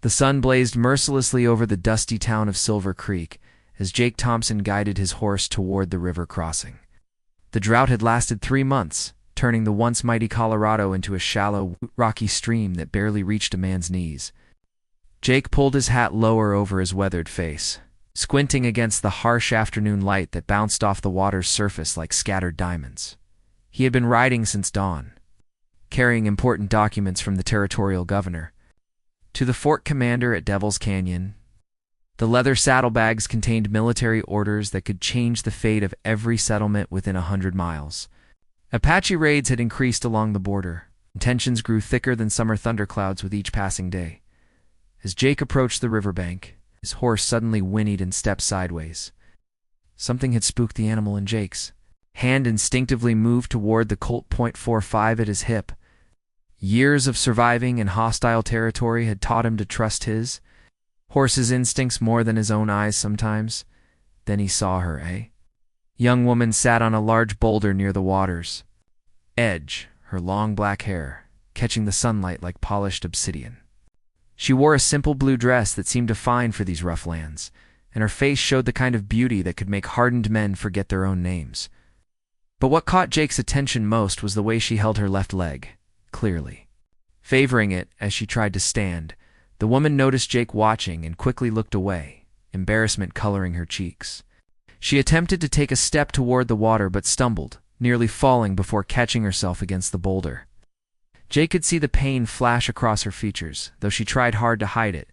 The sun blazed mercilessly over the dusty town of Silver Creek as Jake Thompson guided his horse toward the river crossing. The drought had lasted 3 months, turning the once mighty Colorado into a shallow, rocky stream that barely reached a man's knees. Jake pulled his hat lower over his weathered face, squinting against the harsh afternoon light that bounced off the water's surface like scattered diamonds. He had been riding since dawn, carrying important documents from the territorial governor to the fort commander at Devil's Canyon. The leather saddlebags contained military orders that could change the fate of every settlement within 100 miles. Apache raids had increased along the border, and tensions grew thicker than summer thunderclouds with each passing day. As Jake approached the riverbank, his horse suddenly whinnied and stepped sideways. Something had spooked the animal in Jake's hand instinctively moved toward the Colt .45 at his hip. Years of surviving in hostile territory had taught him to trust his horse's instincts more than his own eyes sometimes. Then he saw her, Young woman sat on a large boulder near the water's edge, her long black hair catching the sunlight like polished obsidian. She wore a simple blue dress that seemed fine for these rough lands, and her face showed the kind of beauty that could make hardened men forget their own names. But what caught Jake's attention most was the way she held her left leg, clearly favoring it as she tried to stand. The woman noticed Jake watching and quickly looked away, embarrassment coloring her cheeks. She attempted to take a step toward the water but stumbled, nearly falling before catching herself against the boulder. Jake could see the pain flash across her features, though she tried hard to hide it.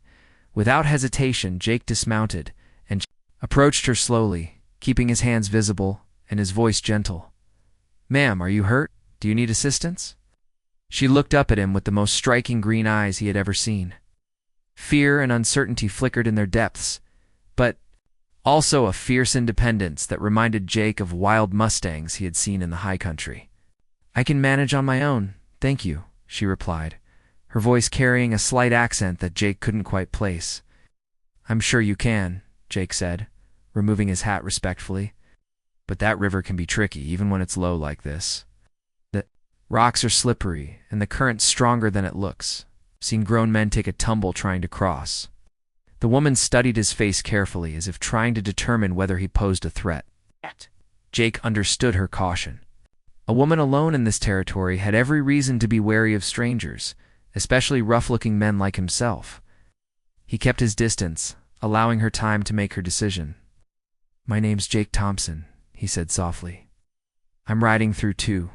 Without hesitation, Jake dismounted and approached her slowly, keeping his hands visible and his voice gentle. "Ma'am, are you hurt? Do you need assistance?" She looked up at him with the most striking green eyes he had ever seen. Fear and uncertainty flickered in their depths, but also a fierce independence that reminded Jake of wild mustangs he had seen in the high country. "I can manage on my own, thank you," she replied, her voice carrying a slight accent that Jake couldn't quite place. "I'm sure you can," Jake said, removing his hat respectfully. "But that river can be tricky, even when it's low like this. The rocks are slippery, and the current's stronger than it looks. I've seen grown men take a tumble trying to cross." The woman studied his face carefully, as if trying to determine whether he posed a threat. Jake understood her caution. A woman alone in this territory had every reason to be wary of strangers, especially rough-looking men like himself. He kept his distance, allowing her time to make her decision. "My name's Jake Thompson," he said softly. "I'm riding through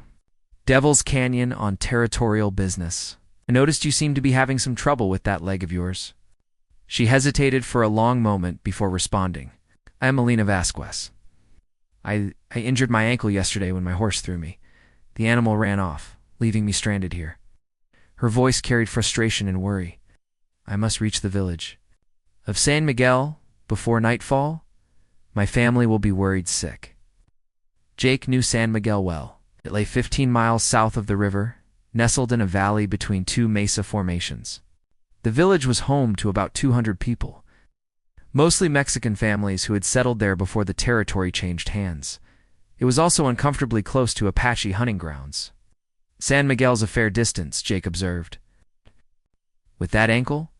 Devil's Canyon on territorial business. I noticed you seem to be having some trouble with that leg of yours." She hesitated for a long moment before responding. "I am Melina Vasquez. I injured my ankle yesterday when my horse threw me. The animal ran off, leaving me stranded here." Her voice carried frustration and worry. "I must reach the village of San Miguel before nightfall. My family will be worried sick." Jake knew San Miguel well. It lay 15 miles south of the river, nestled in a valley between two mesa formations. The village was home to about 200 people, mostly Mexican families who had settled there before the territory changed hands. It was also uncomfortably close to Apache hunting grounds. "San Miguel's a fair distance," Jake observed. "With that ankle,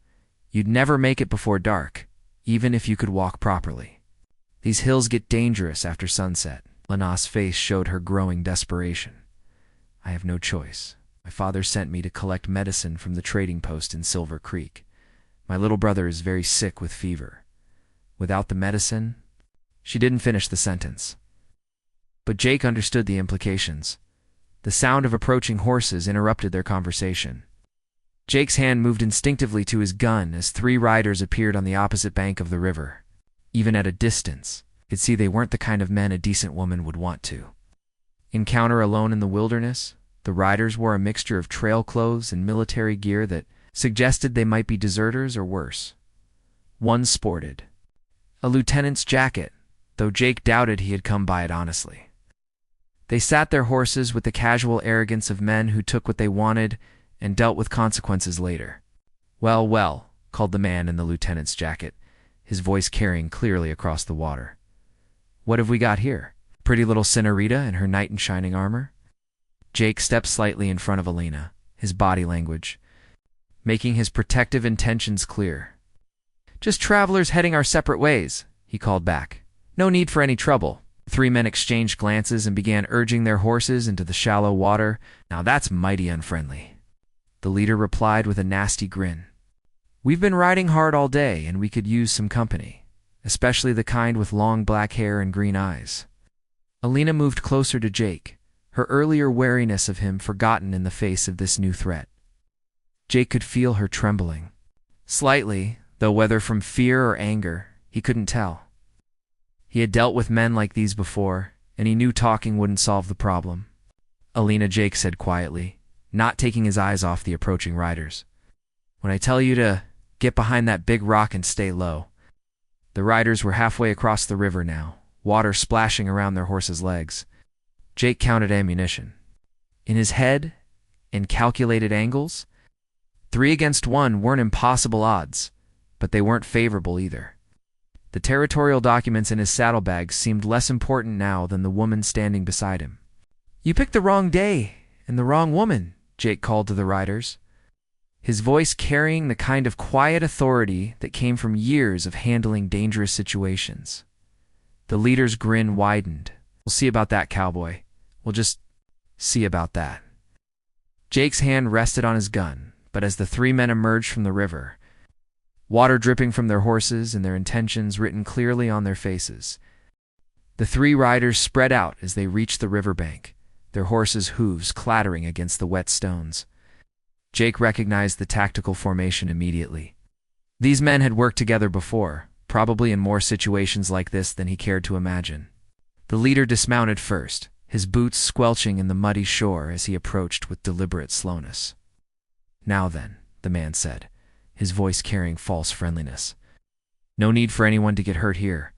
you'd never make it before dark, even if you could walk properly. These hills get dangerous after sunset." Lena's face showed her growing desperation. "I have no choice. My father sent me to collect medicine from the trading post in Silver Creek. My little brother is very sick with fever. Without the medicine—" She didn't finish the sentence. But Jake understood the implications. The sound of approaching horses interrupted their conversation. Jake's hand moved instinctively to his gun as 3 riders appeared on the opposite bank of the river. Even at a distance, he could see they weren't the kind of men a decent woman would want to encounter alone in the wilderness. The riders wore a mixture of trail clothes and military gear that suggested they might be deserters or worse. One sported a lieutenant's jacket, though Jake doubted he had come by it honestly. They sat their horses with the casual arrogance of men who took what they wanted and dealt with consequences later. "Well, well," called the man in the lieutenant's jacket, his voice carrying clearly across the water. "What have we got here? Pretty little senorita in her knight in shining armor?" Jake stepped slightly in front of Alina, his body language making his protective intentions clear. "Just travelers heading our separate ways," he called back. "No need for any trouble." The three men exchanged glances and began urging their horses into the shallow water. "Now that's mighty unfriendly," the leader replied with a nasty grin. "We've been riding hard all day, and we could use some company, especially the kind with long black hair and green eyes." Alina moved closer to Jake, her earlier wariness of him forgotten in the face of this new threat. Jake could feel her trembling. Slightly, though whether from fear or anger, he couldn't tell. He had dealt with men like these before, and he knew talking wouldn't solve the problem. "Alina," Jake said quietly, not taking his eyes off the approaching riders. "When I tell you to get behind that big rock and stay low." The riders were halfway across the river now, water splashing around their horses' legs. Jake counted ammunition. In his head, in calculated angles, 3 against 1 weren't impossible odds, but they weren't favorable either. The territorial documents in his saddlebags seemed less important now than the woman standing beside him. "You picked the wrong day and the wrong woman," Jake called to the riders, his voice carrying the kind of quiet authority that came from years of handling dangerous situations. The leader's grin widened. "We'll see about that, cowboy. We'll just see about that." Jake's hand rested on his gun, but as the 3 men emerged from the river, water dripping from their horses and their intentions written clearly on their faces, the 3 riders spread out as they reached the riverbank, their horses' hooves clattering against the wet stones. Jake recognized the tactical formation immediately. These men had worked together before, probably in more situations like this than he cared to imagine. The leader dismounted first, his boots squelching in the muddy shore as he approached with deliberate slowness. "Now then," the man said, his voice carrying false friendliness. "No need for anyone to get hurt here.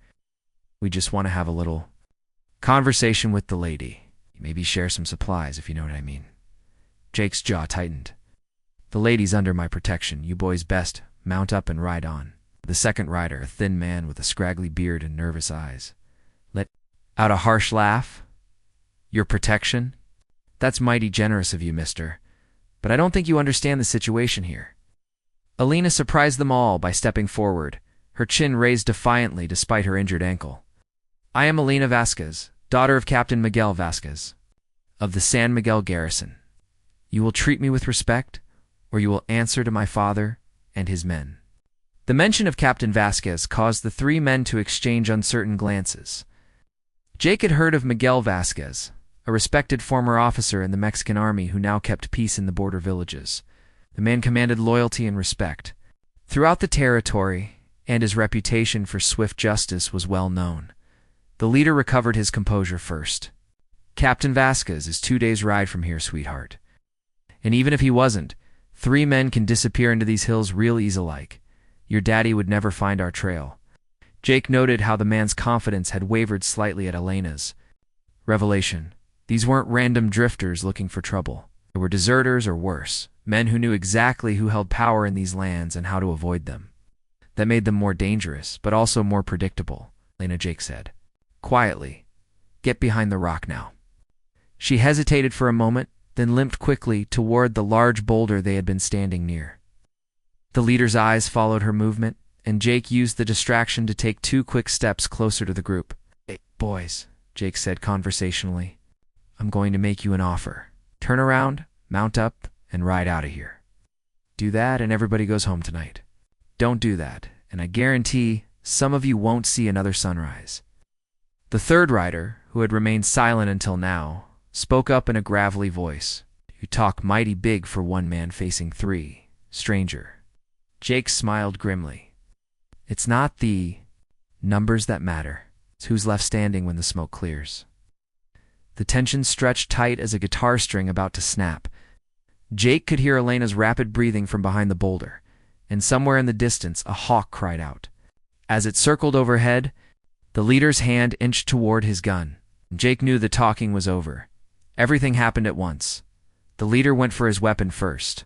We just want to have a little conversation with the lady. Maybe share some supplies, if you know what I mean." Jake's jaw tightened. "The lady's under my protection. You boys best mount up and ride on." The second rider, a thin man with a scraggly beard and nervous eyes, let out a harsh laugh. "Your protection? That's mighty generous of you, mister. But I don't think you understand the situation here." Alina surprised them all by stepping forward, her chin raised defiantly despite her injured ankle. "I am Alina Vasquez, daughter of Captain Miguel Vasquez, of the San Miguel garrison. You will treat me with respect, or you will answer to my father and his men." The mention of Captain Vasquez caused the 3 men to exchange uncertain glances. Jake had heard of Miguel Vasquez, a respected former officer in the Mexican army who now kept peace in the border villages. The man commanded loyalty and respect throughout the territory, and his reputation for swift justice was well known. The leader recovered his composure first. "Captain Vasquez is 2 days' ride from here, sweetheart. And even if he wasn't, 3 men can disappear into these hills real easy-like. Your daddy would never find our trail." Jake noted how the man's confidence had wavered slightly at Elena's revelation. These weren't random drifters looking for trouble. They were deserters or worse, men who knew exactly who held power in these lands and how to avoid them. That made them more dangerous, but also more predictable, Elena, Jake said. Quietly, "Get behind the rock now." She hesitated for a moment, then limped quickly toward the large boulder they had been standing near. The leader's eyes followed her movement, and Jake used the distraction to take 2 quick steps closer to the group. "Hey, boys," Jake said conversationally, "I'm going to make you an offer. Turn around, mount up, and ride out of here. Do that and everybody goes home tonight. Don't do that, and I guarantee some of you won't see another sunrise." The third rider, who had remained silent until now, spoke up in a gravelly voice. "You talk mighty big for 1 man facing 3, stranger." Jake smiled grimly. "It's not the numbers that matter. It's who's left standing when the smoke clears." The tension stretched tight as a guitar string about to snap. Jake could hear Elena's rapid breathing from behind the boulder, and somewhere in the distance a hawk cried out. As it circled overhead, the leader's hand inched toward his gun. Jake knew the talking was over. Everything happened at once. The leader went for his weapon first.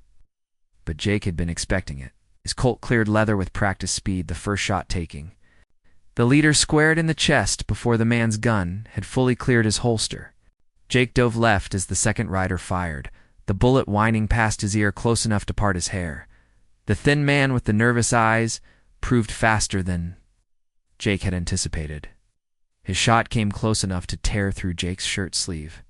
But Jake had been expecting it. His Colt cleared leather with practice speed, the first shot taking. The leader squared in the chest before the man's gun had fully cleared his holster. Jake dove left as the second rider fired, the bullet whining past his ear close enough to part his hair. The thin man with the nervous eyes proved faster than Jake had anticipated. His shot came close enough to tear through Jake's shirt sleeve,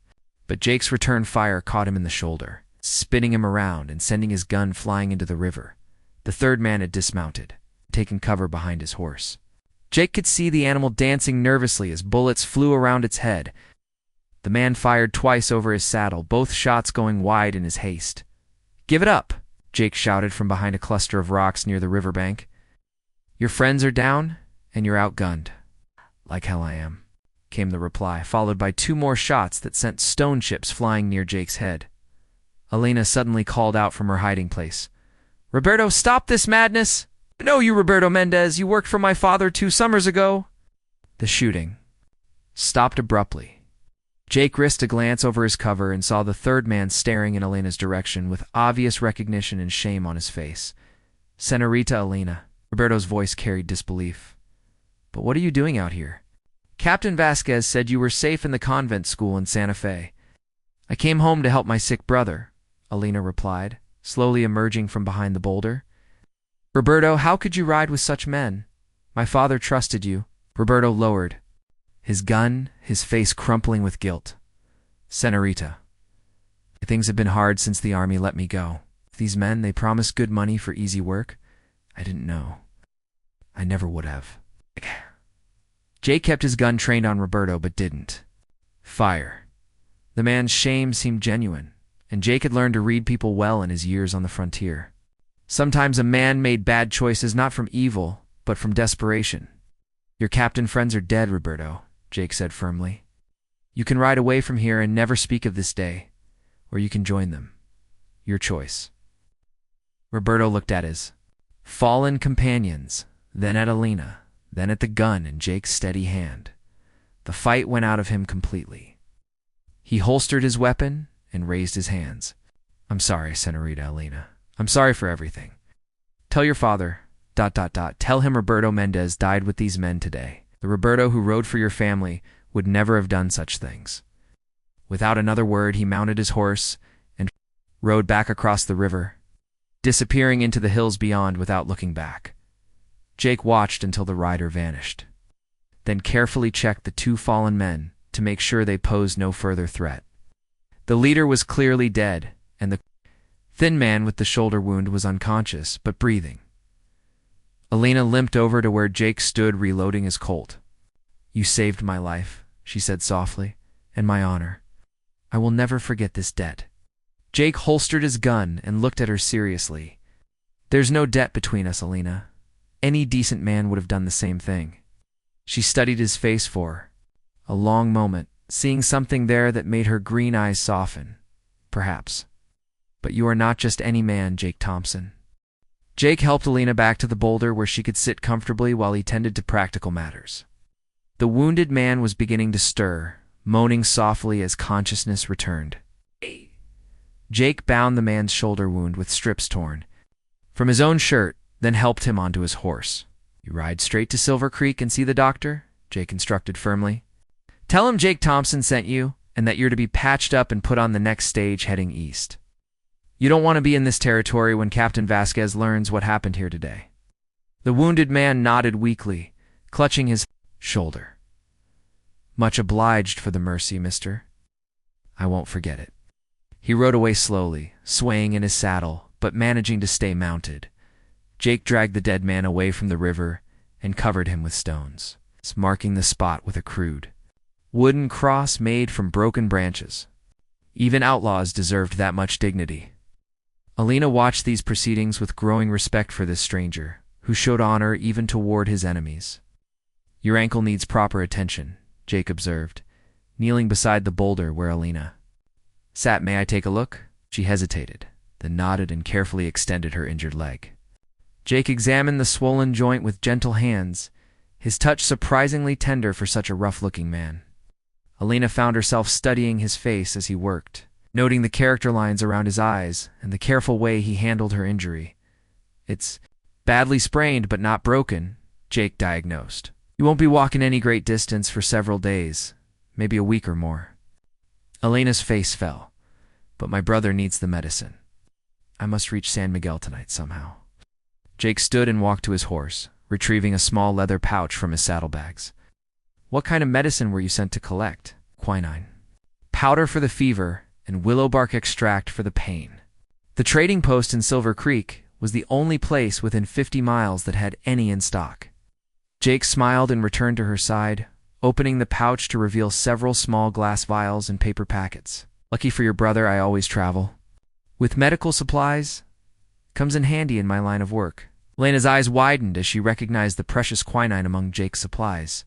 but Jake's return fire caught him in the shoulder, spinning him around and sending his gun flying into the river. The third man had dismounted, taken cover behind his horse. Jake could see the animal dancing nervously as bullets flew around its head. The man fired twice over his saddle, both shots going wide in his haste. "Give it up!" Jake shouted from behind a cluster of rocks near the riverbank. "Your friends are down, and you're outgunned." "Like hell I am," came the reply, followed by 2 more shots that sent stone chips flying near Jake's head. Elena suddenly called out from her hiding place. "Roberto, stop this madness! I know you, Roberto Mendez. You worked for my father 2 summers ago." The shooting stopped abruptly. Jake risked a glance over his cover and saw the third man staring in Elena's direction with obvious recognition and shame on his face. "Senorita Elena." Roberto's voice carried disbelief. "But what are you doing out here?" "Captain Vasquez said you were safe in the convent school in Santa Fe." "I came home to help my sick brother," Elena replied, slowly emerging from behind the boulder. "Roberto, how could you ride with such men? My father trusted you." Roberto lowered his gun, his face crumpling with guilt. "Senorita, things have been hard since the army let me go. These men, they promised good money for easy work. I didn't know. I never would have." Jake kept his gun trained on Roberto, but didn't fire. The man's shame seemed genuine, and Jake had learned to read people well in his years on the frontier. Sometimes a man made bad choices not from evil, but from desperation. "Your captain friends are dead, Roberto," Jake said firmly. "You can ride away from here and never speak of this day, or you can join them. Your choice." Roberto looked at his fallen companions, then at Elena, then at the gun in Jake's steady hand. The fight went out of him completely. He holstered his weapon and raised his hands. "I'm sorry, Senorita Elena. I'm sorry for everything. Tell your father, ... Tell him Roberto Mendez died with these men today. The Roberto who rode for your family would never have done such things." Without another word, he mounted his horse and rode back across the river, disappearing into the hills beyond without looking back. Jake watched until the rider vanished, then carefully checked the 2 fallen men to make sure they posed no further threat. The leader was clearly dead, and the thin man with the shoulder wound was unconscious, but breathing. Elena limped over to where Jake stood reloading his Colt. "You saved my life," she said softly, "and my honor. I will never forget this debt." Jake holstered his gun and looked at her seriously. "There's no debt between us, Elena. Any decent man would have done the same thing." She studied his face for a long moment, seeing something there that made her green eyes soften. "Perhaps. But you are not just any man, Jake Thompson." Jake helped Elena back to the boulder where she could sit comfortably while he tended to practical matters. The wounded man was beginning to stir, moaning softly as consciousness returned. Jake bound the man's shoulder wound with strips torn from his own shirt, then helped him onto his horse. "You ride straight to Silver Creek and see the doctor," Jake instructed firmly. "Tell him Jake Thompson sent you, and that you're to be patched up and put on the next stage heading east. You don't want to be in this territory when Captain Vasquez learns what happened here today." The wounded man nodded weakly, clutching his shoulder. "Much obliged for the mercy, mister. I won't forget it." He rode away slowly, swaying in his saddle, but managing to stay mounted. Jake dragged the dead man away from the river and covered him with stones, marking the spot with a crude wooden cross made from broken branches. Even outlaws deserved that much dignity. Elena watched these proceedings with growing respect for this stranger, who showed honor even toward his enemies. "Your ankle needs proper attention," Jake observed, kneeling beside the boulder where Elena sat. "May I take a look?" She hesitated, then nodded and carefully extended her injured leg. Jake examined the swollen joint with gentle hands, his touch surprisingly tender for such a rough-looking man. Elena found herself studying his face as he worked, noting the character lines around his eyes and the careful way he handled her injury. "It's badly sprained but not broken," Jake diagnosed. "You won't be walking any great distance for several days, maybe a week or more." Elena's face fell. "But my brother needs the medicine. I must reach San Miguel tonight somehow." Jake stood and walked to his horse, retrieving a small leather pouch from his saddlebags. What kind of medicine were you sent to collect? Quinine. Powder for the fever, and willow bark extract for the pain. The trading post in Silver Creek was the only place within 50 miles that had any in stock. Jake smiled and returned to her side, opening the pouch to reveal several small glass vials and paper packets. Lucky for your brother, I always travel. With medical supplies, comes in handy in my line of work. Lena's eyes widened as she recognized the precious quinine among Jake's supplies.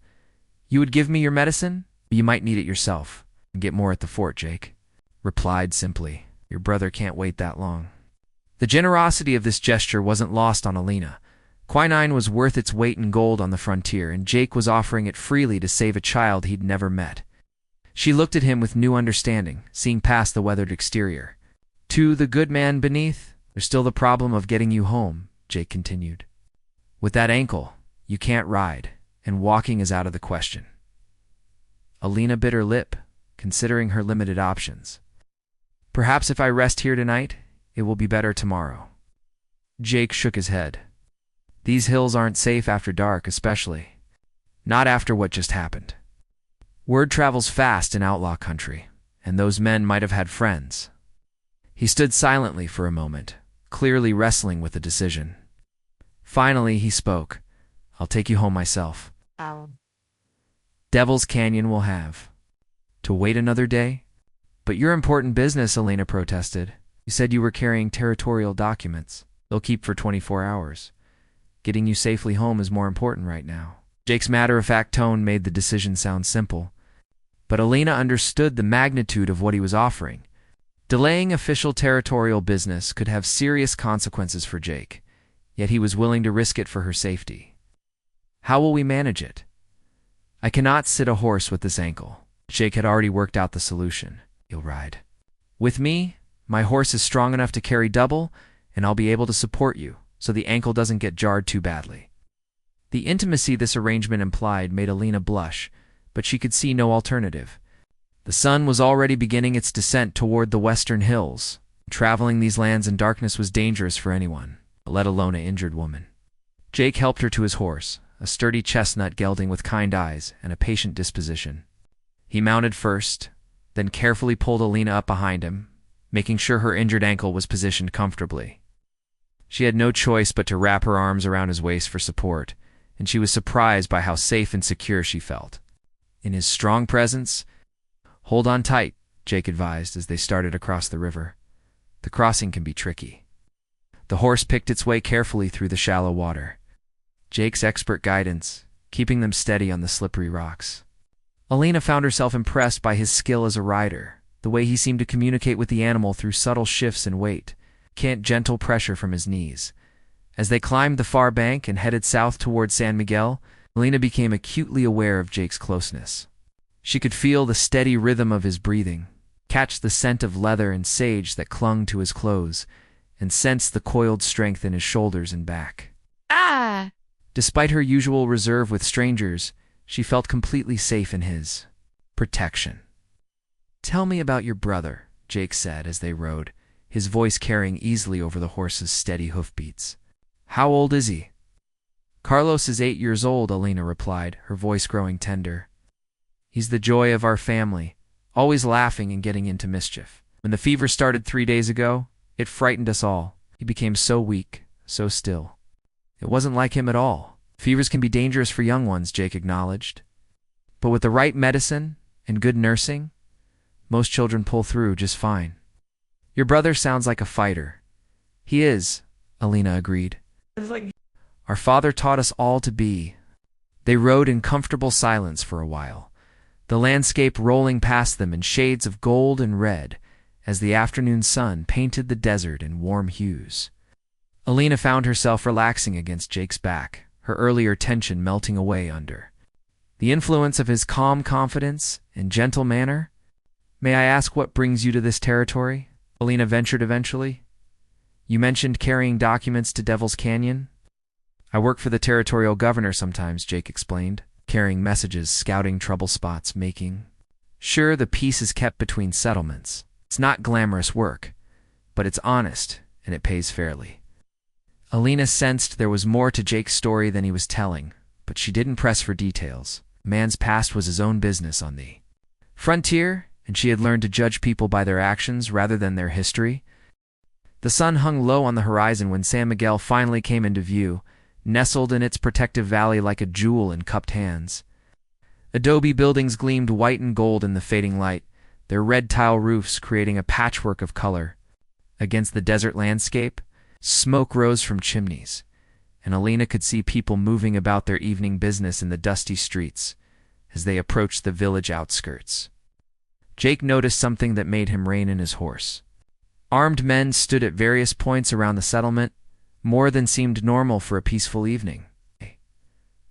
You would give me your medicine? You might need it yourself. And get more at the fort, Jake replied simply. Your brother can't wait that long. The generosity of this gesture wasn't lost on Alina. Quinine was worth its weight in gold on the frontier, and Jake was offering it freely to save a child he'd never met. She looked at him with new understanding, seeing past the weathered exterior. To the good man beneath, there's still the problem of getting you home, Jake continued. With that ankle, you can't ride, and walking is out of the question. Alina bit her lip, considering her limited options. Perhaps if I rest here tonight, it will be better tomorrow. Jake shook his head. These hills aren't safe after dark, especially. Not after what just happened. Word travels fast in outlaw country, and those men might have had friends. He stood silently for a moment, clearly wrestling with the decision. Finally, he spoke. I'll take you home myself. Devil's Canyon will have. To wait another day? But your important business, Elena protested. You said you were carrying territorial documents. They'll keep for 24 hours. Getting you safely home is more important right now. Jake's matter-of-fact tone made the decision sound simple. But Elena understood the magnitude of what he was offering. Delaying official territorial business could have serious consequences for Jake, yet he was willing to risk it for her safety. How will we manage it? I cannot sit a horse with this ankle. Jake had already worked out the solution. You'll ride. With me, my horse is strong enough to carry double, and I'll be able to support you, so the ankle doesn't get jarred too badly. The intimacy this arrangement implied made Alina blush, but she could see no alternative. The sun was already beginning its descent toward the western hills. Traveling these lands in darkness was dangerous for anyone, let alone an injured woman. Jake helped her to his horse, a sturdy chestnut gelding with kind eyes and a patient disposition. He mounted first, then carefully pulled Alina up behind him, making sure her injured ankle was positioned comfortably. She had no choice but to wrap her arms around his waist for support, and she was surprised by how safe and secure she felt. In his strong presence, hold on tight, Jake advised as they started across the river. The crossing can be tricky. The horse picked its way carefully through the shallow water. Jake's expert guidance, keeping them steady on the slippery rocks. Alina found herself impressed by his skill as a rider, the way he seemed to communicate with the animal through subtle shifts in weight, gentle pressure from his knees. As they climbed the far bank and headed south toward San Miguel, Alina became acutely aware of Jake's closeness. She could feel the steady rhythm of his breathing, catch the scent of leather and sage that clung to his clothes, and sense the coiled strength in his shoulders and back. Ah! Despite her usual reserve with strangers, she felt completely safe in his protection. Tell me about your brother, Jake said as they rode, his voice carrying easily over the horse's steady hoofbeats. How old is he? Carlos is 8 years old, Alina replied, her voice growing tender. He's the joy of our family, always laughing and getting into mischief. When the fever started 3 days ago, it frightened us all. He became so weak, so still. It wasn't like him at all. Fevers can be dangerous for young ones, Jake acknowledged. But with the right medicine and good nursing, most children pull through just fine. Your brother sounds like a fighter. He is, Alina agreed. Our father taught us all to be. They rode in comfortable silence for a while, the landscape rolling past them in shades of gold and red as the afternoon sun painted the desert in warm hues. Alina found herself relaxing against Jake's back, her earlier tension melting away under the influence of his calm confidence and gentle manner. May I ask what brings you to this territory? Alina ventured eventually. You mentioned carrying documents to Devil's Canyon. I work for the territorial governor sometimes, Jake explained, carrying messages, scouting trouble spots, making sure the peace is kept between settlements. It's not glamorous work, but it's honest and it pays fairly. Alina sensed there was more to Jake's story than he was telling, but she didn't press for details. A man's past was his own business on the frontier, and she had learned to judge people by their actions rather than their history. The sun hung low on the horizon when San Miguel finally came into view, nestled in its protective valley like a jewel in cupped hands. Adobe buildings gleamed white and gold in the fading light, their red tile roofs creating a patchwork of color. Against the desert landscape, smoke rose from chimneys, and Alina could see people moving about their evening business in the dusty streets as they approached the village outskirts. Jake noticed something that made him rein in his horse. Armed men stood at various points around the settlement, more than seemed normal for a peaceful evening.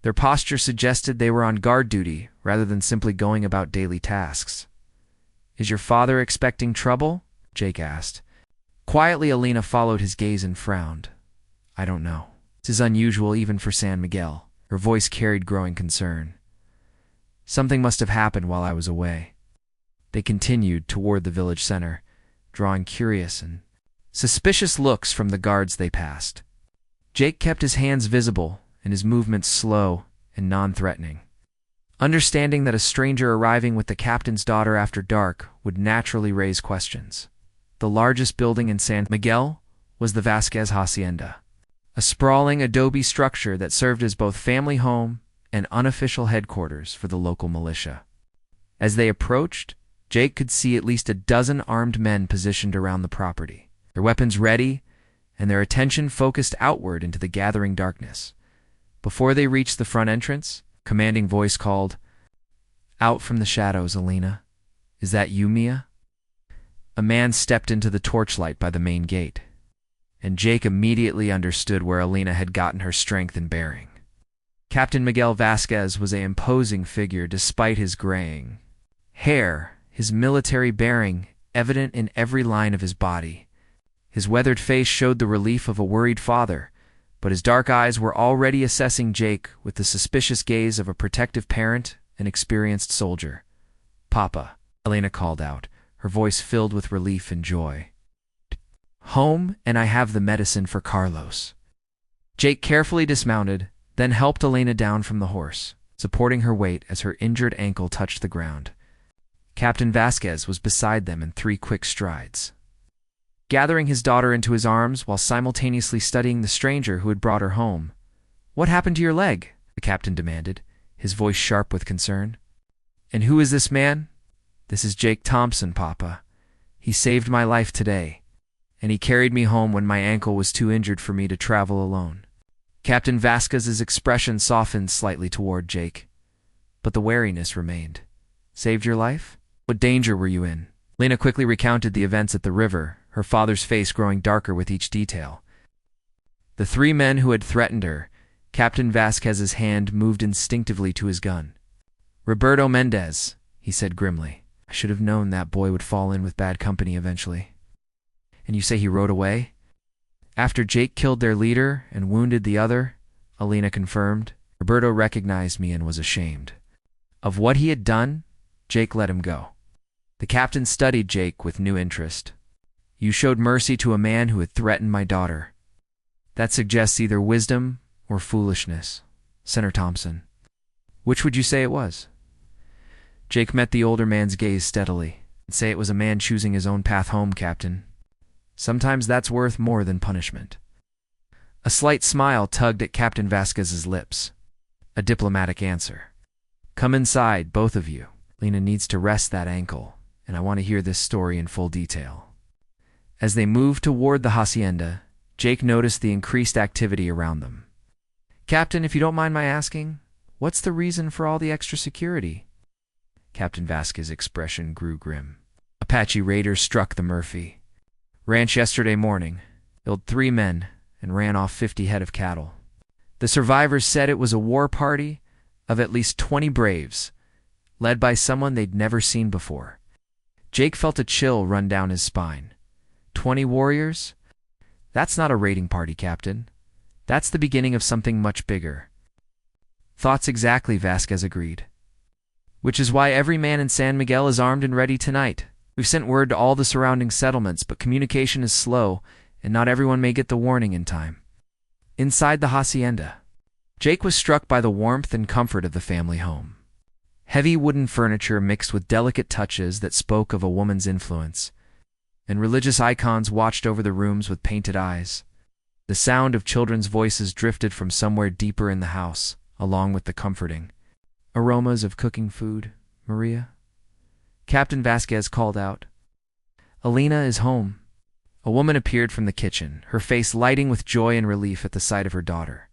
Their posture suggested they were on guard duty rather than simply going about daily tasks. "Is your father expecting trouble?" Jake asked. Quietly, Alina followed his gaze and frowned. "I don't know. This is unusual even for San Miguel." Her voice carried growing concern. "Something must have happened while I was away." They continued toward the village center, drawing curious and suspicious looks from the guards they passed. Jake kept his hands visible and his movements slow and non-threatening, understanding that a stranger arriving with the captain's daughter after dark would naturally raise questions. The largest building in San Miguel was the Vasquez Hacienda, a sprawling adobe structure that served as both family home and unofficial headquarters for the local militia. As they approached, Jake could see at least a dozen armed men positioned around the property, their weapons ready and their attention focused outward into the gathering darkness. Before they reached the front entrance, a commanding voice called, "Out from the shadows, Alina. Is that you, Mia?" A man stepped into the torchlight by the main gate, and Jake immediately understood where Alina had gotten her strength and bearing. Captain Miguel Vasquez was an imposing figure despite his graying hair, his military bearing evident in every line of his body. His weathered face showed the relief of a worried father, but his dark eyes were already assessing Jake with the suspicious gaze of a protective parent and experienced soldier. "Papa," Alina called out, her voice filled with relief and joy. "Home, and I have the medicine for Carlos." Jake carefully dismounted, then helped Alina down from the horse, supporting her weight as her injured ankle touched the ground. Captain Vasquez was beside them in 3 quick strides, gathering his daughter into his arms while simultaneously studying the stranger who had brought her home. "What happened to your leg?" the captain demanded, his voice sharp with concern. "And who is this man?" "This is Jake Thompson, Papa. He saved my life today, and he carried me home when my ankle was too injured for me to travel alone." Captain Vasquez's expression softened slightly toward Jake, but the wariness remained. "Saved your life? What danger were you in?" Lena quickly recounted the events at the river, her father's face growing darker with each detail. The 3 men who had threatened her, Captain Vasquez's hand moved instinctively to his gun. "Roberto Mendez," he said grimly. "I should have known that boy would fall in with bad company eventually." "And you say he rode away?" "After Jake killed their leader and wounded the other," Alina confirmed. "Roberto recognized me and was ashamed of what he had done. Jake let him go." The captain studied Jake with new interest. "You showed mercy to a man who had threatened my daughter. That suggests either wisdom or foolishness, Senator Thompson. Which would you say it was?" Jake met the older man's gaze steadily. "I'd say it was a man choosing his own path home, Captain. Sometimes that's worth more than punishment." A slight smile tugged at Captain Vasquez's lips. A diplomatic answer. "Come inside, both of you. Lena needs to rest that ankle, and I want to hear this story in full detail." As they moved toward the hacienda, Jake noticed the increased activity around them. "Captain, if you don't mind my asking, what's the reason for all the extra security?" Captain Vasquez's expression grew grim. "Apache raiders struck the Murphy ranch yesterday morning, killed 3 men, and ran off 50 head of cattle. The survivors said it was a war party of at least 20 braves, led by someone they'd never seen before." Jake felt a chill run down his spine. 20 warriors? That's not a raiding party, Captain. That's the beginning of something much bigger. "Thoughts exactly," Vasquez agreed. "Which is why every man in San Miguel is armed and ready tonight. We've sent word to all the surrounding settlements, but communication is slow, and not everyone may get the warning in time." Inside the hacienda, Jake was struck by the warmth and comfort of the family home. Heavy wooden furniture mixed with delicate touches that spoke of a woman's influence, and religious icons watched over the rooms with painted eyes. The sound of children's voices drifted from somewhere deeper in the house, along with the comforting aromas of cooking food. "Maria?" Captain Vasquez called out. "Alina is home." A woman appeared from the kitchen, her face lighting with joy and relief at the sight of her daughter.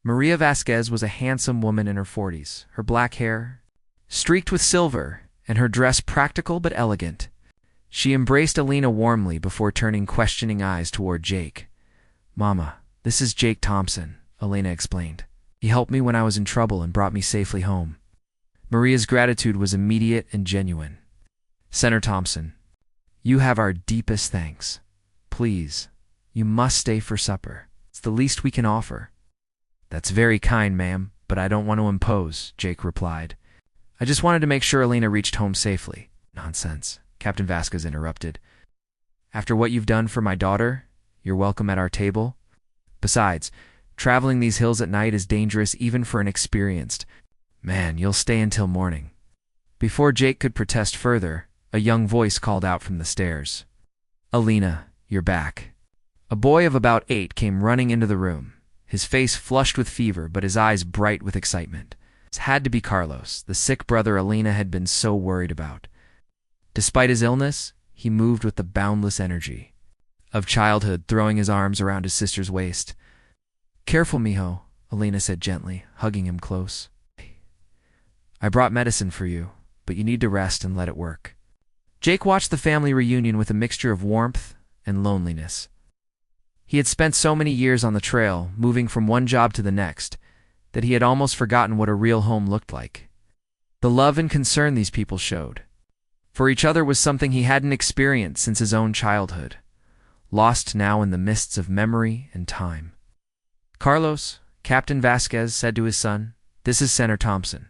Maria Vasquez was a handsome woman in her 40s, her black hair streaked with silver, and her dress practical but elegant. She embraced Alina warmly before turning questioning eyes toward Jake. "Mama, this is Jake Thompson," Alina explained. "He helped me when I was in trouble and brought me safely home." Maria's gratitude was immediate and genuine. "Senator Thompson, you have our deepest thanks. Please, you must stay for supper. It's the least we can offer." "That's very kind, ma'am, but I don't want to impose," Jake replied. "I just wanted to make sure Alina reached home safely." "Nonsense," Captain Vasquez interrupted. "After what you've done for my daughter, you're welcome at our table. Besides, traveling these hills at night is dangerous even for an experienced man. You'll stay until morning." Before Jake could protest further, a young voice called out from the stairs. "Alina, you're back." A boy of about 8 came running into the room, his face flushed with fever but his eyes bright with excitement. It had to be Carlos, the sick brother Alina had been so worried about. Despite his illness, he moved with the boundless energy of childhood, throwing his arms around his sister's waist. "Careful, mijo," Alina said gently, hugging him close. "I brought medicine for you, but you need to rest and let it work." Jake watched the family reunion with a mixture of warmth and loneliness. He had spent so many years on the trail, moving from one job to the next, that he had almost forgotten what a real home looked like. The love and concern these people showed for each other was something he hadn't experienced since his own childhood, lost now in the mists of memory and time. "Carlos," Captain Vasquez said to his son, "this is Senator Thompson.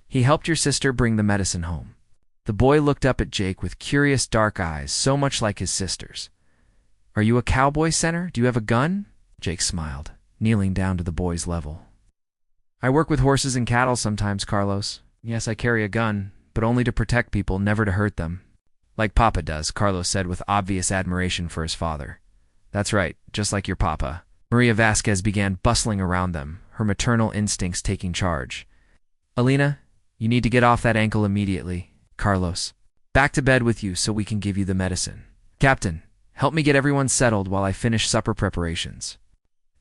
He helped your sister bring the medicine home." The boy looked up at Jake with curious dark eyes, so much like his sister's. "Are you a cowboy, Senator? Do you have a gun?" Jake smiled, kneeling down to the boy's level. "I work with horses and cattle sometimes, Carlos. Yes, I carry a gun, but only to protect people, never to hurt them." "Like Papa does," Carlos said with obvious admiration for his father. "That's right, just like your papa." Maria Vasquez began bustling around them, her maternal instincts taking charge. "Alina, you need to get off that ankle immediately. Carlos, back to bed with you so we can give you the medicine. Captain, help me get everyone settled while I finish supper preparations."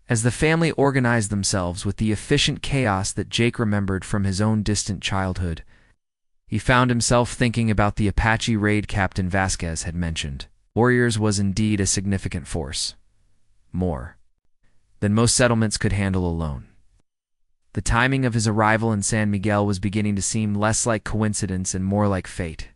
As the family organized themselves with the efficient chaos that Jake remembered from his own distant childhood, he found himself thinking about the Apache raid Captain Vasquez had mentioned. Warriors was indeed a significant force. More than most settlements could handle alone. The timing of his arrival in San Miguel was beginning to seem less like coincidence and more like fate.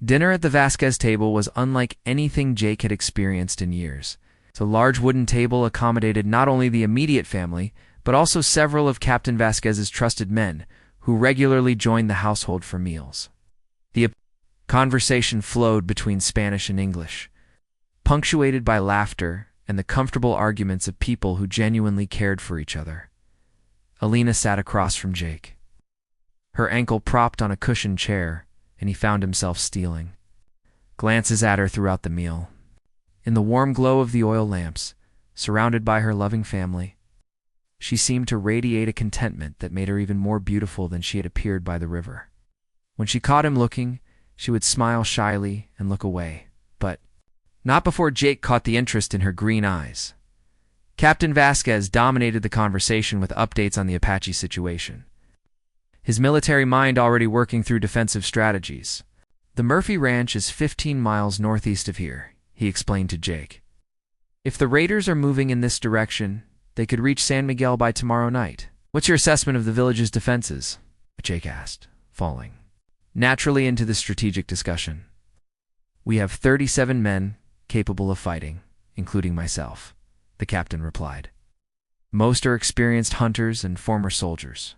Dinner at the Vasquez table was unlike anything Jake had experienced in years. The large wooden table accommodated not only the immediate family, but also several of Captain Vasquez's trusted men, who regularly joined the household for meals. The conversation flowed between Spanish and English, punctuated by laughter and the comfortable arguments of people who genuinely cared for each other. Alina sat across from Jake, her ankle propped on a cushioned chair, and he found himself stealing glances at her throughout the meal. In the warm glow of the oil lamps, surrounded by her loving family, she seemed to radiate a contentment that made her even more beautiful than she had appeared by the river. When she caught him looking, she would smile shyly and look away, but not before Jake caught the interest in her green eyes. Captain Vasquez dominated the conversation with updates on the Apache situation, his military mind already working through defensive strategies. "The Murphy Ranch is 15 miles northeast of here," he explained to Jake. "If the raiders are moving in this direction, they could reach San Miguel by tomorrow night." "What's your assessment of the village's defenses?" Jake asked, falling naturally into the strategic discussion. "We have 37 men capable of fighting, including myself," the captain replied. "Most are experienced hunters and former soldiers.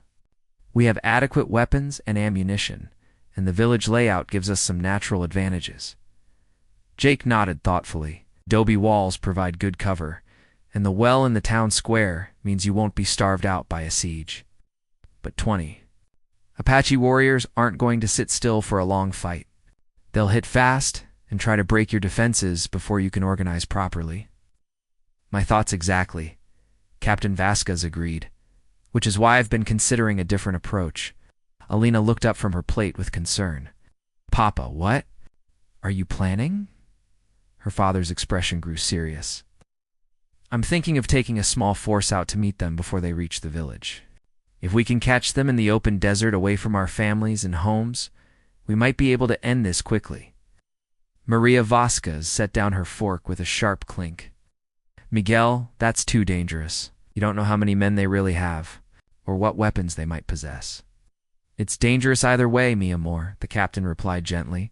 We have adequate weapons and ammunition, and the village layout gives us some natural advantages." Jake nodded thoughtfully. "Adobe walls provide good cover, and the well in the town square means you won't be starved out by a siege. But 20. Apache warriors aren't going to sit still for a long fight. They'll hit fast and try to break your defenses before you can organize properly. My thoughts exactly, Captain Vasquez agreed, which is why I've been considering a different approach. Alina looked up from her plate with concern. Papa, what? Are you planning? Her father's expression grew serious. I'm thinking of taking a small force out to meet them before they reach the village. If we can catch them in the open desert away from our families and homes, we might be able to end this quickly. Maria Vasquez set down her fork with a sharp clink. Miguel, that's too dangerous. You don't know how many men they really have, or what weapons they might possess. It's dangerous either way, mi amor, the captain replied gently.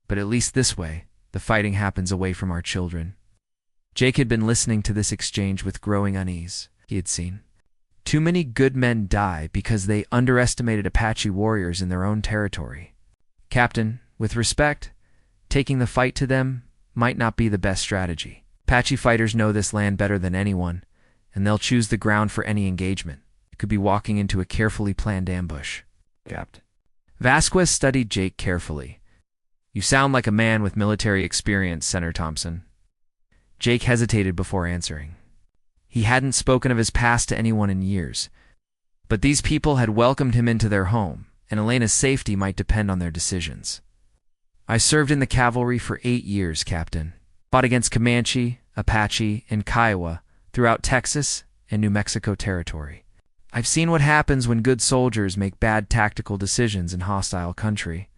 But at least this way, the fighting happens away from our children. Jake had been listening to this exchange with growing unease. He had seen too many good men die because they underestimated Apache warriors in their own territory. Captain, with respect, taking the fight to them might not be the best strategy. Apache fighters know this land better than anyone, and they'll choose the ground for any engagement. You could be walking into a carefully planned ambush. Captain Vasquez studied Jake carefully. You sound like a man with military experience, Senator Thompson. Jake hesitated before answering. He hadn't spoken of his past to anyone in years, but these people had welcomed him into their home, and Elena's safety might depend on their decisions. I served in the cavalry for 8 years, Captain. Fought against Comanche, Apache, and Kiowa throughout Texas and New Mexico territory. I've seen what happens when good soldiers make bad tactical decisions in hostile country.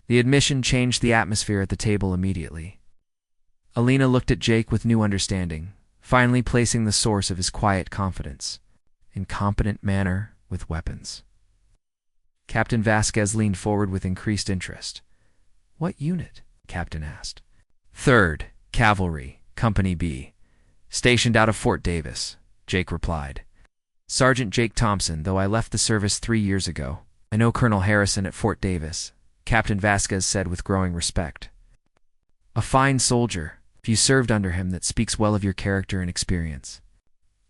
The admission changed the atmosphere at the table immediately. Alina looked at Jake with new understanding, finally placing the source of his quiet confidence. Incompetent manner with weapons. Captain Vasquez leaned forward with increased interest. What unit? Captain asked. 3rd Cavalry, Company B, stationed out of Fort Davis, Jake replied. Sergeant Jake Thompson, though I left the service 3 years ago. I know Colonel Harrison at Fort Davis, Captain Vasquez said with growing respect. A fine soldier, if you served under him, that speaks well of your character and experience.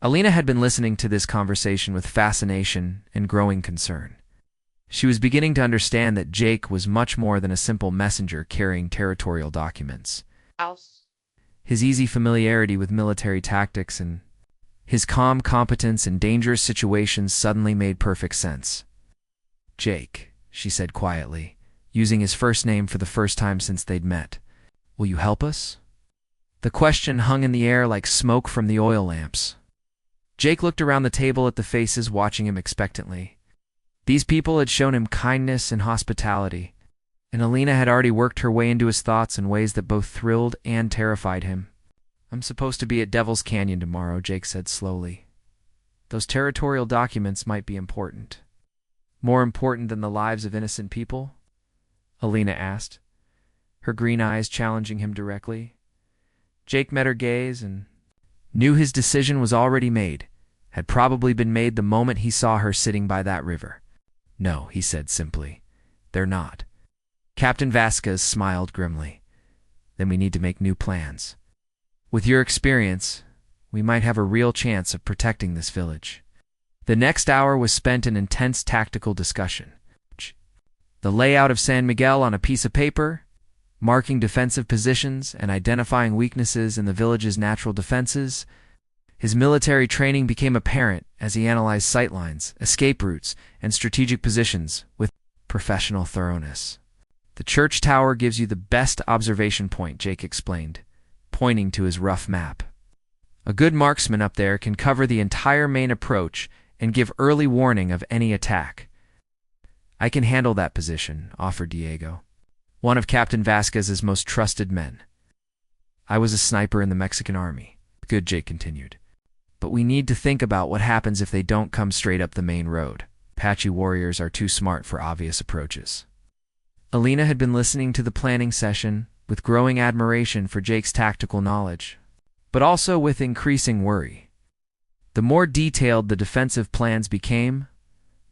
Alina had been listening to this conversation with fascination and growing concern. She was beginning to understand that Jake was much more than a simple messenger carrying territorial documents. His easy familiarity with military tactics and his calm competence in dangerous situations suddenly made perfect sense. Jake, she said quietly, using his first name for the first time since they'd met. Will you help us? The question hung in the air like smoke from the oil lamps. Jake looked around the table at the faces watching him expectantly. These people had shown him kindness and hospitality, and Alina had already worked her way into his thoughts in ways that both thrilled and terrified him. I'm supposed to be at Devil's Canyon tomorrow, Jake said slowly. Those territorial documents might be important. More important than the lives of innocent people? Alina asked, her green eyes challenging him directly. Jake met her gaze and knew his decision was already made, had probably been made the moment he saw her sitting by that river. No, he said simply. They're not. Captain Vasquez smiled grimly. Then we need to make new plans. With your experience, we might have a real chance of protecting this village. The next hour was spent in intense tactical discussion. The layout of San Miguel on a piece of paper, marking defensive positions and identifying weaknesses in the village's natural defenses. His military training became apparent as he analyzed sightlines, escape routes, and strategic positions with professional thoroughness. The church tower gives you the best observation point, Jake explained, pointing to his rough map. A good marksman up there can cover the entire main approach and give early warning of any attack. I can handle that position, offered Diego, one of Captain Vasquez's most trusted men. I was a sniper in the Mexican army. Good, Jake continued. But we need to think about what happens if they don't come straight up the main road. Apache warriors are too smart for obvious approaches. Alina had been listening to the planning session with growing admiration for Jake's tactical knowledge, but also with increasing worry. The more detailed the defensive plans became,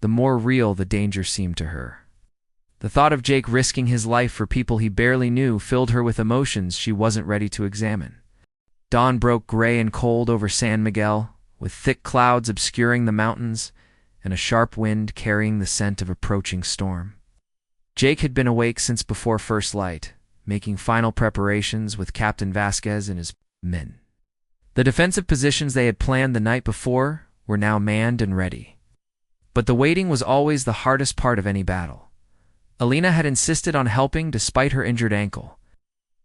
the more real the danger seemed to her. The thought of Jake risking his life for people he barely knew filled her with emotions she wasn't ready to examine. Dawn broke gray and cold over San Miguel, with thick clouds obscuring the mountains and a sharp wind carrying the scent of approaching storm. Jake had been awake since before first light, making final preparations with Captain Vasquez and his men. The defensive positions they had planned the night before were now manned and ready. But the waiting was always the hardest part of any battle. Alina had insisted on helping despite her injured ankle,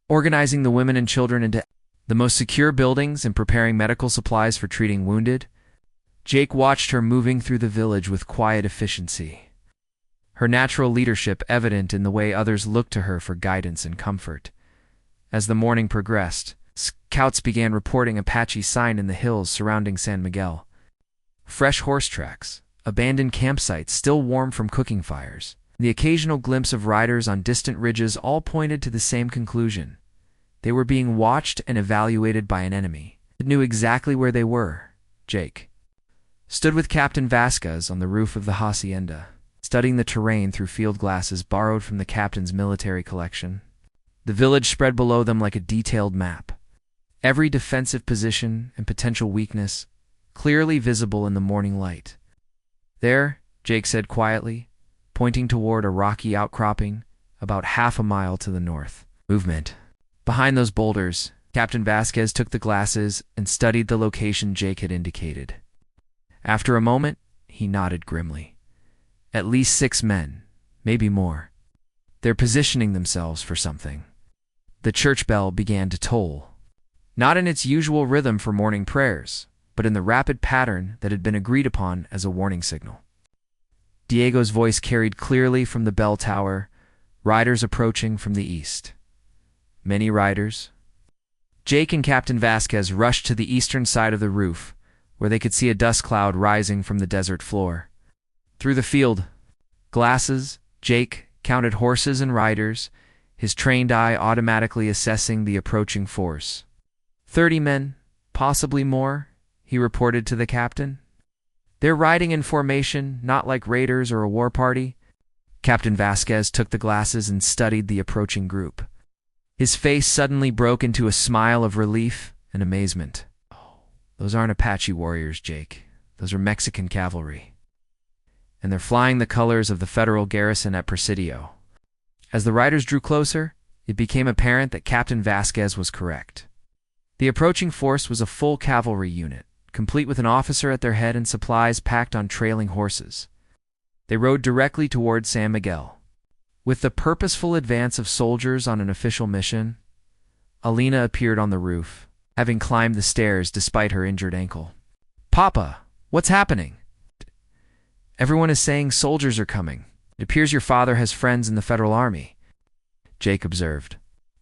organizing the women and children into the most secure buildings and preparing medical supplies for treating wounded. Jake watched her moving through the village with quiet efficiency, her natural leadership evident in the way others looked to her for guidance and comfort. As the morning progressed, scouts began reporting Apache sign in the hills surrounding San Miguel. Fresh horse tracks, abandoned campsites still warm from cooking fires, the occasional glimpse of riders on distant ridges all pointed to the same conclusion. They were being watched and evaluated by an enemy that knew exactly where they were. Jake stood with Captain Vasquez on the roof of the hacienda, studying the terrain through field glasses borrowed from the captain's military collection. The village spread below them like a detailed map, every defensive position and potential weakness clearly visible in the morning light. "There," Jake said quietly, pointing toward a rocky outcropping about half a mile to the north. "Movement." Behind those boulders, Captain Vasquez took the glasses and studied the location Jake had indicated. After a moment, he nodded grimly. "At least 6 men, maybe more. They're positioning themselves for something." The church bell began to toll, not in its usual rhythm for morning prayers, but in the rapid pattern that had been agreed upon as a warning signal. Diego's voice carried clearly from the bell tower, riders approaching from the east. Many riders. Jake and Captain Vasquez rushed to the eastern side of the roof, where they could see a dust cloud rising from the desert floor. Through the field glasses, Jake counted horses and riders, his trained eye automatically assessing the approaching force. 30 men, possibly more, he reported to the captain. "They're riding in formation, not like raiders or a war party." Captain Vasquez took the glasses and studied the approaching group. His face suddenly broke into a smile of relief and amazement. "Those aren't Apache warriors, Jake. Those are Mexican cavalry. And they're flying the colors of the federal garrison at Presidio." As the riders drew closer, it became apparent that Captain Vasquez was correct. The approaching force was a full cavalry unit, complete with an officer at their head and supplies packed on trailing horses. They rode directly toward San Miguel. With the purposeful advance of soldiers on an official mission, Alina appeared on the roof, having climbed the stairs despite her injured ankle. "Papa, what's happening?" "Everyone is saying soldiers are coming. It appears your father has friends in the Federal Army," Jake observed.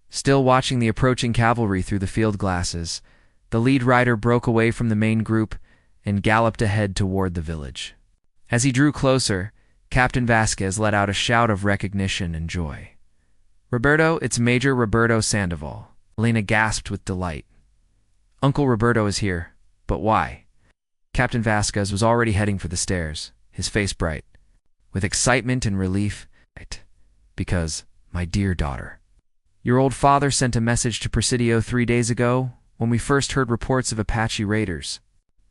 Still watching the approaching cavalry through the field glasses, the lead rider broke away from the main group and galloped ahead toward the village. As he drew closer, Captain Vasquez let out a shout of recognition and joy. "Roberto, it's Major Roberto Sandoval." Alina gasped with delight. "Uncle Roberto is here, but why?" Captain Vasquez was already heading for the stairs, his face bright with excitement and relief. "Because, my dear daughter, your old father sent a message to Presidio 3 days ago when we first heard reports of Apache raiders.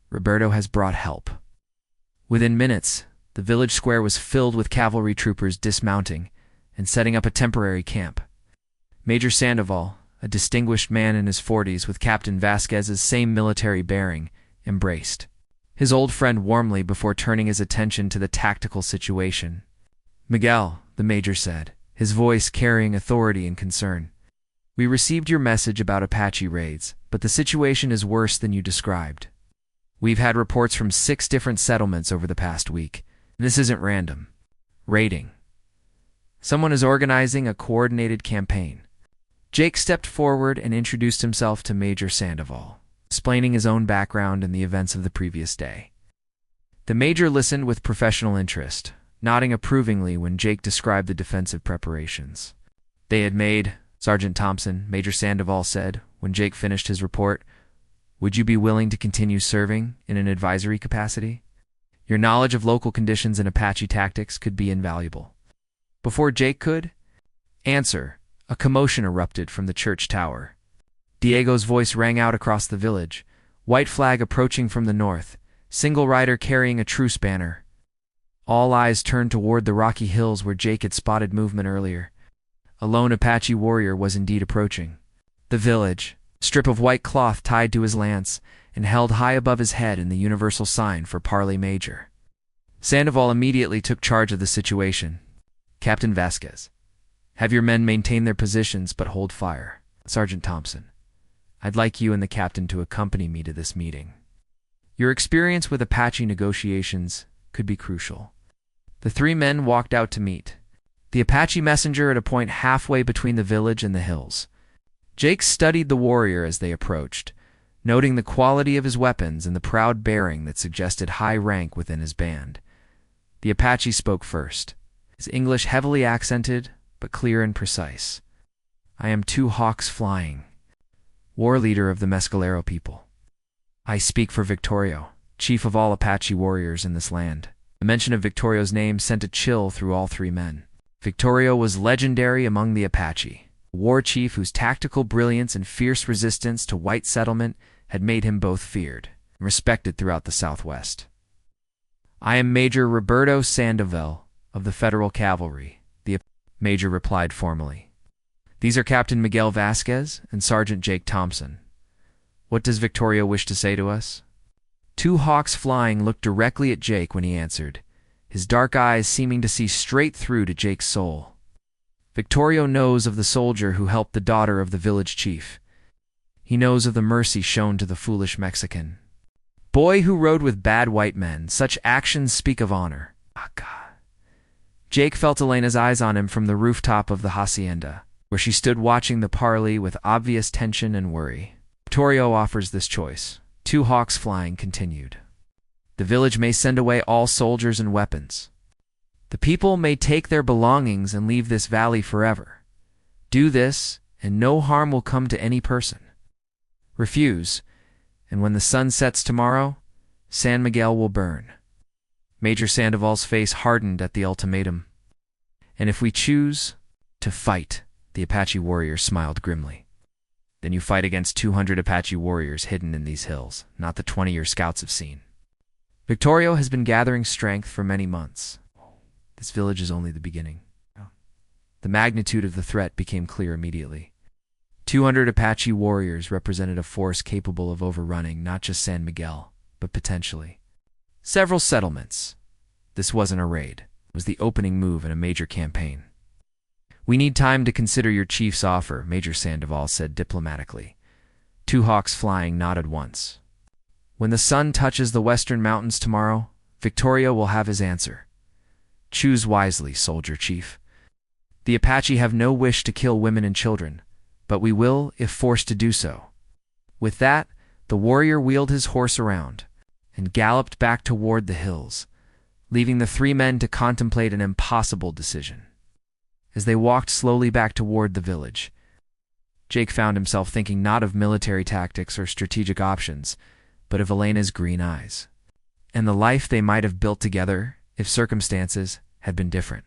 Roberto has brought help." Within minutes, the village square was filled with cavalry troopers dismounting and setting up a temporary camp. Major Sandoval, a distinguished man in his 40s with Captain Vasquez's same military bearing, embraced his old friend warmly before turning his attention to the tactical situation. "Miguel," the major said, his voice carrying authority and concern, "we received your message about Apache raids, but the situation is worse than you described. We've had reports from 6 different settlements over the past week. This isn't random. Raiding. Someone is organizing a coordinated campaign." Jake stepped forward and introduced himself to Major Sandoval, explaining his own background and the events of the previous day. The major listened with professional interest, nodding approvingly when Jake described the defensive preparations they had made. "Sergeant Thompson," Major Sandoval said when Jake finished his report, "would you be willing to continue serving in an advisory capacity? Your knowledge of local conditions and Apache tactics could be invaluable." Before Jake could answer, a commotion erupted from the church tower. Diego's voice rang out across the village. White flag approaching from the north, single rider carrying a truce banner. All eyes turned toward the rocky hills where Jake had spotted movement earlier. A lone Apache warrior was indeed approaching. The village, a strip of white cloth tied to his lance and held high above his head in the universal sign for Parley Major. Sandoval immediately took charge of the situation. Captain Vasquez, have your men maintain their positions but hold fire. Sergeant Thompson, I'd like you and the captain to accompany me to this meeting. Your experience with Apache negotiations could be crucial. The three men walked out to meet the Apache messenger at a point halfway between the village and the hills. Jake studied the warrior as they approached, noting the quality of his weapons and the proud bearing that suggested high rank within his band. The Apache spoke first, his English heavily accented but clear and precise. I am Two Hawks Flying, war leader of the Mescalero people. I speak for Victorio, chief of all Apache warriors in this land. The mention of Victorio's name sent a chill through all three men. Victorio was legendary among the Apache, a war chief whose tactical brilliance and fierce resistance to white settlement had made him both feared and respected throughout the Southwest. I am Major Roberto Sandoval of the Federal Cavalry, the Major replied formally. These are Captain Miguel Vasquez and Sergeant Jake Thompson. What does Victorio wish to say to us? Two Hawks Flying looked directly at Jake when he answered, his dark eyes seeming to see straight through to Jake's soul. Victorio knows of the soldier who helped the daughter of the village chief. He knows of the mercy shown to the foolish Mexican boy who rode with bad white men. Such actions speak of honor. Ah, God. Jake felt Elena's eyes on him from the rooftop of the hacienda, where she stood watching the parley with obvious tension and worry. Victorio offers this choice. Two Hawks Flying continued. The village may send away all soldiers and weapons. The people may take their belongings and leave this valley forever. Do this, and no harm will come to any person. Refuse, and when the sun sets tomorrow, San Miguel will burn. Major Sandoval's face hardened at the ultimatum. And if we choose to fight, the Apache warrior smiled grimly. Then you fight against 200 Apache warriors hidden in these hills, not the 20 your scouts have seen. Victorio has been gathering strength for many months. This village is only the beginning. The magnitude of the threat became clear immediately. 200 Apache warriors represented a force capable of overrunning not just San Miguel, but potentially several settlements. This wasn't a raid. It was the opening move in a major campaign. We need time to consider your chief's offer, Major Sandoval said diplomatically. Two Hawks Flying nodded once. When the sun touches the western mountains tomorrow, Victorio will have his answer. Choose wisely, soldier chief. The Apache have no wish to kill women and children, but we will if forced to do so. With that, the warrior wheeled his horse around and galloped back toward the hills, leaving the three men to contemplate an impossible decision. As they walked slowly back toward the village, Jake found himself thinking not of military tactics or strategic options, but of Elena's green eyes, and the life they might have built together if circumstances had been different.